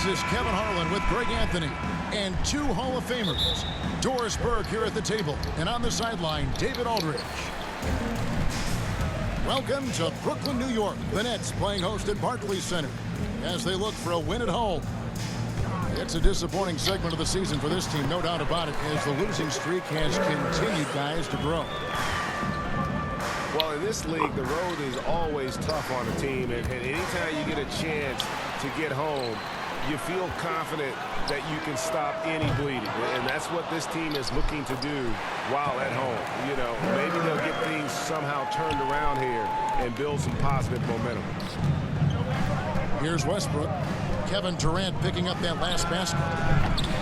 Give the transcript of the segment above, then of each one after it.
This is Kevin Harlan with Greg Anthony and two Hall of Famers. Doris Burke here at the table, and on the sideline, David Aldridge. Welcome to Brooklyn, New York. The Nets playing host at Barclays Center as they look for a win at home. It's a disappointing segment of the season for this team, no doubt about it, as the losing streak has continued, guys, to grow. Well, in this league, the road is always tough on a team, and anytime you get a chance to get home, you feel confident that you can stop any bleeding, and that's what this team is looking to do while at home. You know, maybe they'll get things somehow turned around here and build some positive momentum. Here's Westbrook. Kevin Durant picking up that last basket.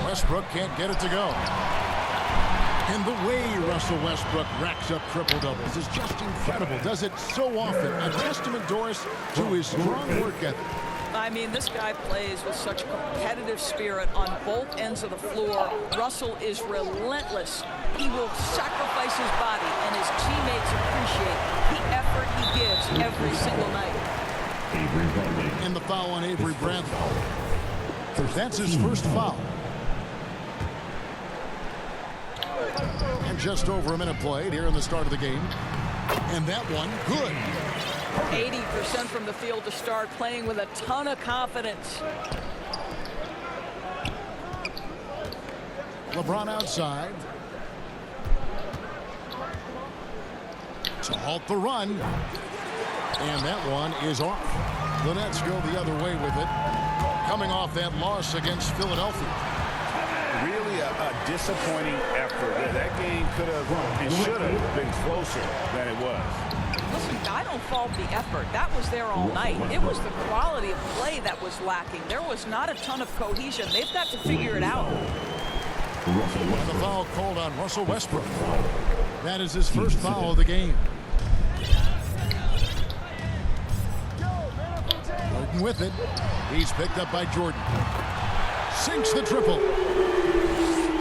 Westbrook can't get it to go. And the way Russell Westbrook racks up triple-doubles is just incredible. Does it so often. A testament, Doris, to his strong work ethic. I mean, this guy plays with such competitive spirit on both ends of the floor. Russell is relentless. He will sacrifice his body, and his teammates appreciate the effort he gives every single night. And the foul on Avery Bradley. That's his first foul. And just over a minute played here in the start of the game. And that one, good. 80% from the field to start, playing with a ton of confidence. LeBron outside. To halt the run. And that one is off. The Nets go the other way with it. Coming off that loss against Philadelphia. Really a disappointing effort. That game could have and should have been closer than it was. Listen, I don't fault the effort. That was there all night. It was the quality of play that was lacking. There was not a ton of cohesion. They've got to figure it out. The foul called on Russell Westbrook. That is his first foul of the game. Jordan with it. He's picked up by Jordan. Sinks the triple.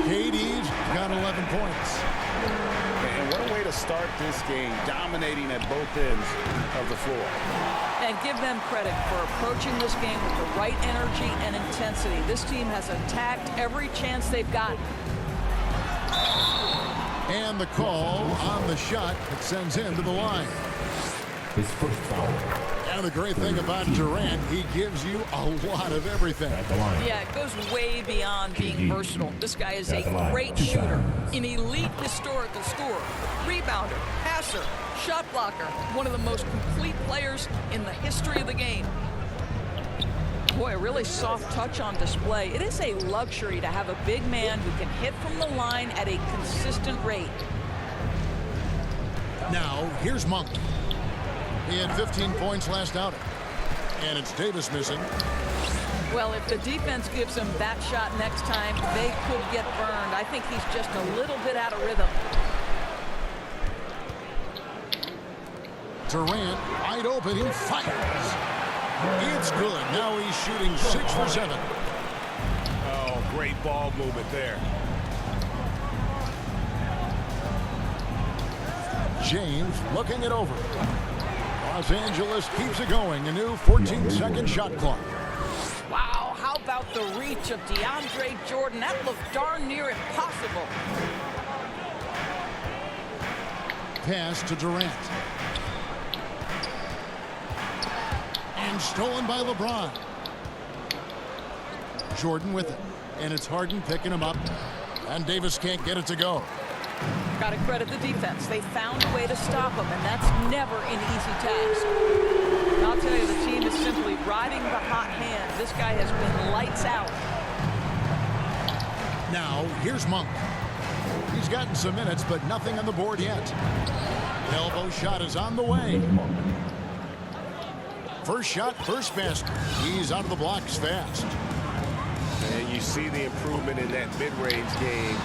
KD's got 11 points. And what a way to start this game, dominating at both ends of the floor. And give them credit for approaching this game with the right energy and intensity. This team has attacked every chance they've gotten. And the call on the shot that sends him to the line. His first foul. And the great thing about Durant, he gives you a lot of everything. Yeah, it goes way beyond being versatile. This guy is a great shooter, an elite historical scorer, rebounder, passer, shot blocker, one of the most complete players in the history of the game. Boy, a really soft touch on display. It is a luxury to have a big man who can hit from the line at a consistent rate. Now, here's Monk. He had 15 points last outing. And it's Davis missing. Well, if the defense gives him that shot next time, they could get burned. I think he's just a little bit out of rhythm. Durant, wide open, he fires. It's good. Now he's shooting 6 for 7. Oh, great ball movement there. James looking it over. Los Angeles keeps it going. A new 14-second shot clock. Wow, how about the reach of DeAndre Jordan? That looked darn near impossible. Pass to Durant. And stolen by LeBron. Jordan with it. And it's Harden picking him up. And Davis can't get it to go. Got to credit the defense. They found a way to stop him, and that's never an easy task. I'll tell you, the team is simply riding the hot hand. This guy has been lights out. Now, here's Monk. He's gotten some minutes, but nothing on the board yet. Elbow shot is on the way. First shot, first basket. He's out of the blocks fast. And you see the improvement in that mid-range game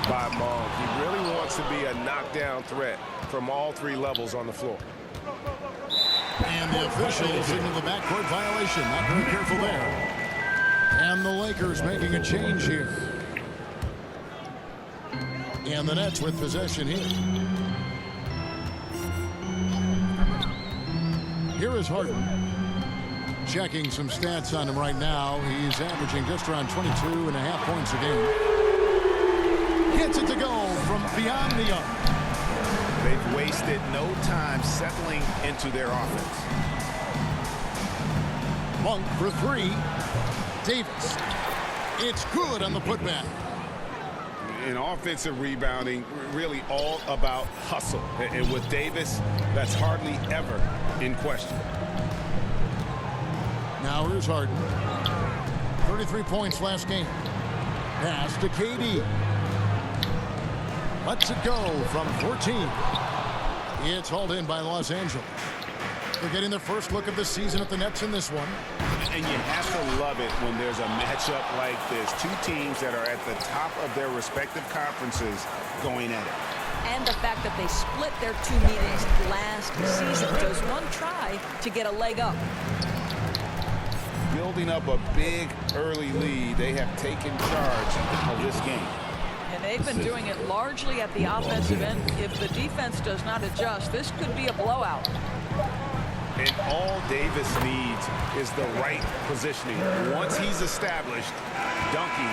by Monk. He really wants to be a knockdown threat from all 3 levels on the floor. And the officials signal the backcourt violation. Not very careful there. And the Lakers making a change here. And the Nets with possession here. Here is Harden. checking some stats on him right now. He's averaging just around 22.5 points a game. Gets it to go from beyond the arc. They've wasted no time settling into their offense. Monk for three. Davis. It's good on the putback. In offensive rebounding, really all about hustle. And with Davis, that's hardly ever in question. Now here's Harden. 33 points last game. Pass to KD. Lets it go from 14. It's hauled in by Los Angeles. They're getting their first look of the season at the Nets in this one. And you have to love it when there's a matchup like this. Two teams that are at the top of their respective conferences going at it. And the fact that they split their two meetings last season does one try to get a leg up. Building up a big early lead, they have taken charge of this game. And they've been doing it largely at the offensive end. If the defense does not adjust, this could be a blowout. And all Davis needs is the right positioning. Once he's established, dunking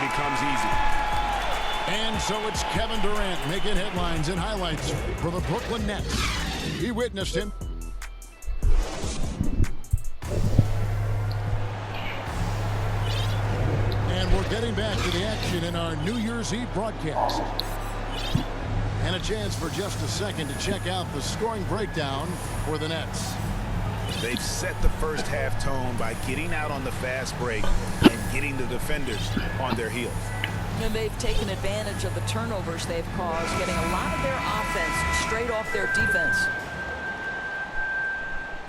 becomes easy. And so it's Kevin Durant making headlines and highlights for the Brooklyn Nets. He witnessed him. And we're getting back to the action in our New Year's Eve broadcast. And a chance for just a second to check out the scoring breakdown for the Nets. They've set the first half tone by getting out on the fast break and getting the defenders on their heels. And they've taken advantage of the turnovers they've caused, getting a lot of their offense straight off their defense.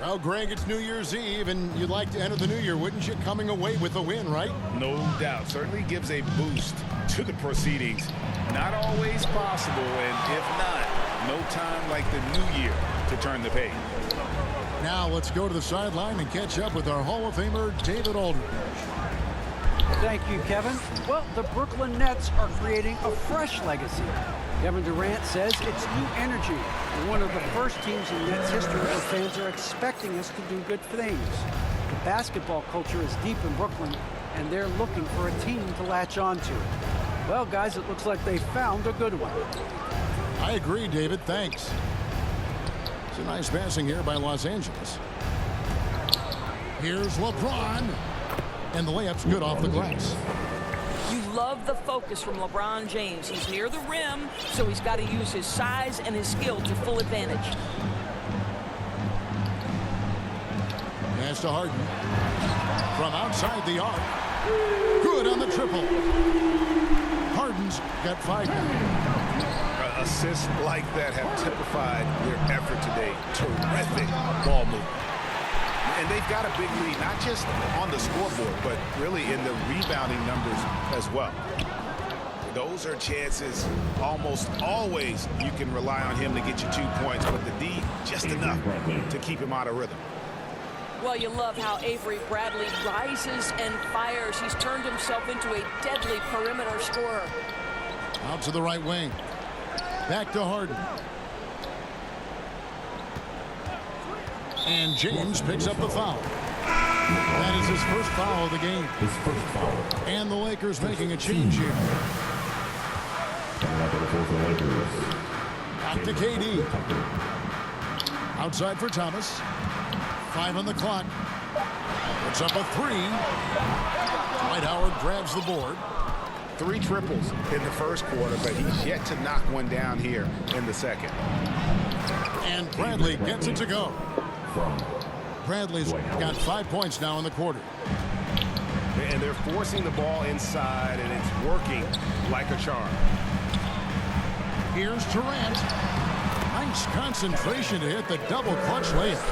Well, Greg, it's New Year's Eve, and you'd like to enter the new year, wouldn't you? Coming away with a win, right? No doubt. Certainly gives a boost to the proceedings. Not always possible, and if not, no time like the new year to turn the page. Now let's go to the sideline and catch up with our Hall of Famer, David Aldridge. Thank you, Kevin. Well, the Brooklyn Nets are creating a fresh legacy. Kevin Durant says it's new energy. We're one of the first teams in Nets history where fans are expecting us to do good things. The basketball culture is deep in Brooklyn, and they're looking for a team to latch on to. Well, guys, it looks like they found a good one. I agree, David. Thanks. It's a nice passing here by Los Angeles. Here's LeBron. And the layup's good off the glass. You love the focus from LeBron James. He's near the rim, so he's got to use his size and his skill to full advantage. Pass to Harden. From outside the arc. Good on the triple. Harden's got 5 now. Assists like that have typified their effort today. Terrific ball movement. And they've got a big lead, not just on the scoreboard, but really in the rebounding numbers as well. Those are chances almost always you can rely on him to get you 2 points, but the D just enough to keep him out of rhythm. Well, you love how Avery Bradley rises and fires. He's turned himself into a deadly perimeter scorer. Out to the right wing. Back to Harden. And James picks up the foul. That is his first foul of the game. His first foul. And the Lakers making a change here. Coming out of the fourth, the Lakers. Back to KD. Outside for Thomas. 5 on the clock. Puts up a 3. Dwight Howard grabs the board. 3 triples in the first quarter, but he's yet to knock one down here in the second. And Bradley gets it to go. Bradley's got 5 points now in the quarter. And they're forcing the ball inside, and it's working like a charm. Here's Durant. Nice concentration to hit the double clutch layup.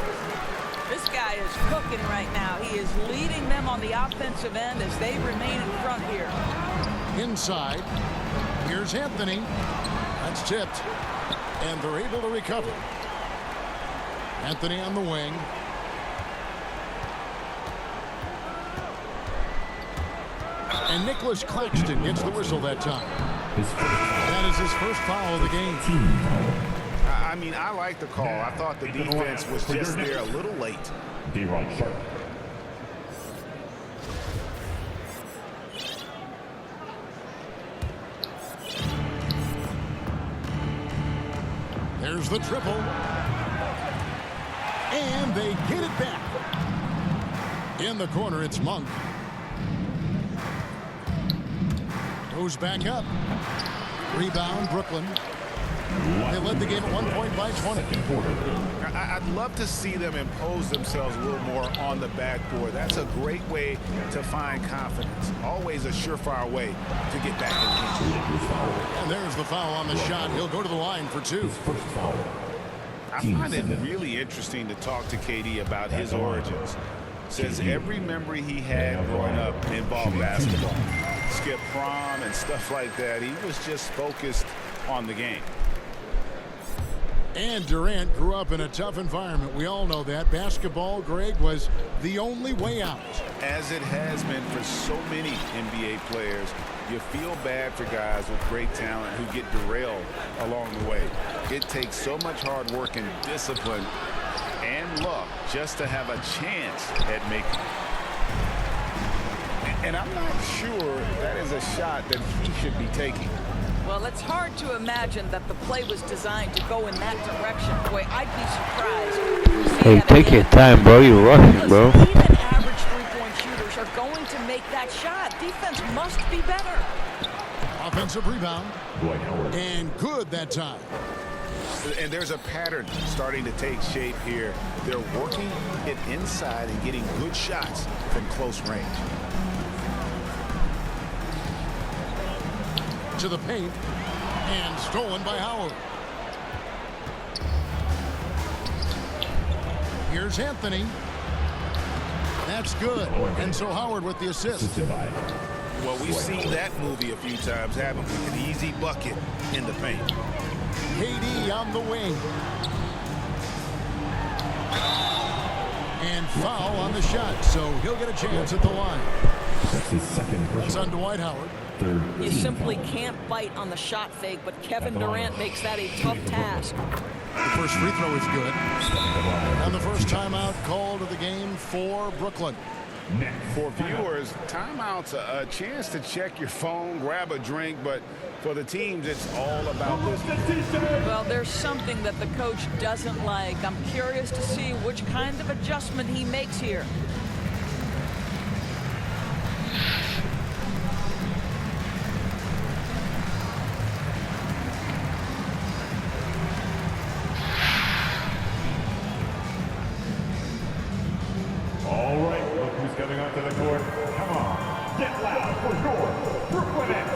This guy is cooking right now. He is leading them on the offensive end as they remain in front here. Inside. Here's Anthony. That's tipped. And they're able to recover. Anthony on the wing. And Nicholas Claxton gets the whistle that time. That is his first foul of the game. I mean, I like the call. I thought the defense was just there a little late. Here's the triple. And they get it back. In the corner, it's Monk. Goes back up. Rebound, Brooklyn. They led the game at 1 point by 20. I'd love to see them impose themselves a little more on the backboard. That's a great way to find confidence. Always a surefire way to get back in the game. And there's the foul on the shot. He'll go to the line for 2. I find it really interesting to talk to KD about his origins. Says every memory he had growing up involved basketball. Skip prom and stuff like that. He was just focused on the game. And Durant grew up in a tough environment. We all know that. Basketball, Greg, was the only way out. As it has been for so many NBA players, you feel bad for guys with great talent who get derailed along the way. It takes so much hard work and discipline and luck just to have a chance at making it. And I'm not sure that is a shot that he should be taking. Well, it's hard to imagine that the play was designed to go in that direction. Boy, I'd be surprised if we see Hey, that take again. your time, bro. You're rushing, bro. Because even average three-point shooters are going to make that shot. Defense must be better. Offensive rebound. And good that time. And there's a pattern starting to take shape here. They're working it inside and getting good shots from close range. To the paint. And stolen by Howard. Here's Anthony. That's good. And so Howard with the assist. Well, we've seen that movie a few times, haven't we? An easy bucket in the paint. KD on the wing. And foul on the shot, so he'll get a chance at the line. That's his second personal. It's on Dwight Howard. You simply can't bite on the shot fake, but Kevin Durant makes that a tough task. The first free throw is good. And the first timeout called of the game for Brooklyn. For viewers, timeout's a chance to check your phone, grab a drink, but for the teams, it's all about this. Well, there's something that the coach doesn't like. I'm curious to see which kind of adjustment he makes here. All right, look who's coming onto the court. Come on, get loud for your Brooklyn Nets.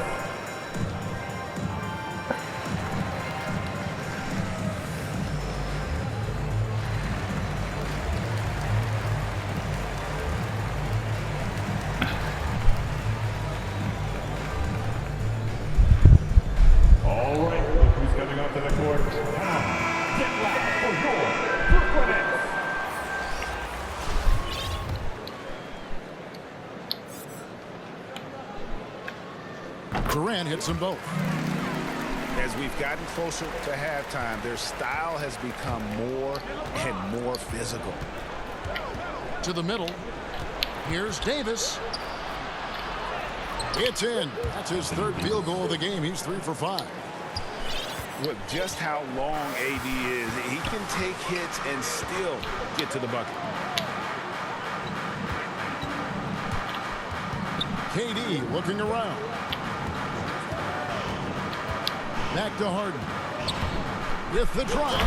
All right, look who's coming onto the court. Come on, get loud for your Brooklyn Nets. Durant hits them both. As we've gotten closer to halftime, their style has become more and more physical. To the middle. Here's Davis. It's in. That's his third field goal of the game. He's 3 for 5. With just how long AD is, he can take hits and still get to the bucket. KD looking around. Back to Harden. With the drive.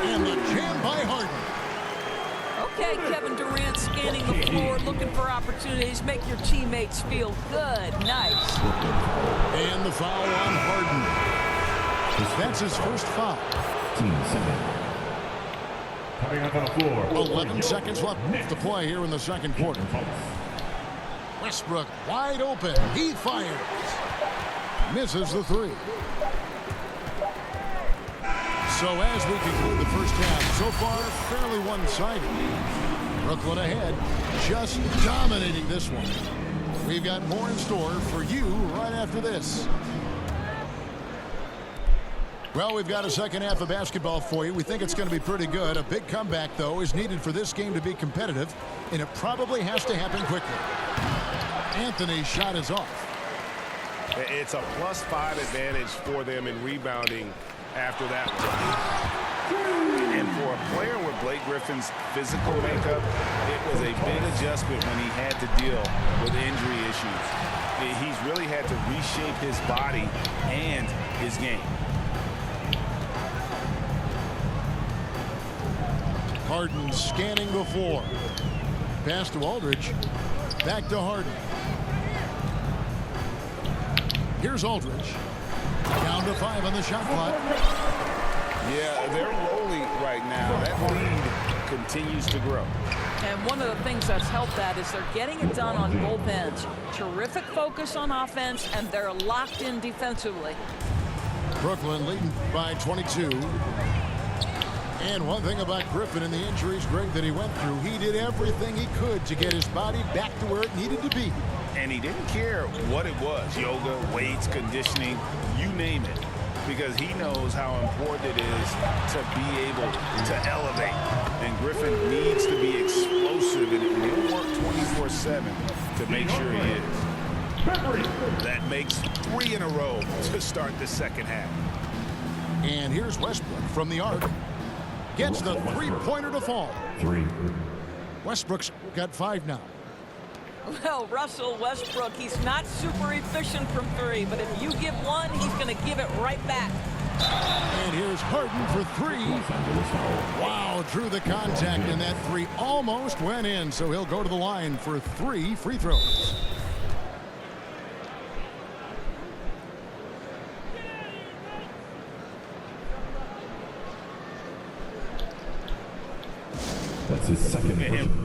And the jam by Harden. Okay, Kevin Durant scanning the floor, looking for opportunities. Make your teammates feel good. Nice. And the foul on Harden. That's his first foul. Team second. Coming up on the floor. 11 seconds left to play here in the second quarter. Westbrook wide open. He fires. Misses the 3. So as we conclude the first half, so far fairly one-sided. Brooklyn ahead, just dominating this one. We've got more in store for you right after this. Well, we've got a second half of basketball for you. We think it's going to be pretty good. A big comeback, though, is needed for this game to be competitive, and it probably has to happen quickly. Anthony's shot is off. It's a +5 advantage for them in rebounding after that one. And for a player with Blake Griffin's physical makeup, it was a big adjustment when he had to deal with injury issues. He's really had to reshape his body and his game. Harden scanning before. Pass to Aldridge. Back to Harden. Here's Aldridge. Down to 5 on the shot clock. Yeah, they're rolling right now. That lead continues to grow. And one of the things that's helped that is they're getting it done on both ends. Terrific focus on offense, and they're locked in defensively. Brooklyn leading by 22. And one thing about Griffin and the injuries, Greg, that he went through, he did everything he could to get his body back to where it needed to be. And he didn't care what it was, yoga, weights, conditioning, you name it, because he knows how important it is to be able to elevate. And Griffin needs to be explosive, and he'll work 24/7 to make sure he is. That makes 3 in a row to start the second half. And here's Westbrook from the arc. Gets the three-pointer to fall. 3. Westbrook's got 5 now. Well, Russell Westbrook, he's not super efficient from 3, but if you give one, he's going to give it right back. And here's Harden for 3. Wow, drew the contact, and that 3 almost went in, so he'll go to the line for 3 free throws. That's his second.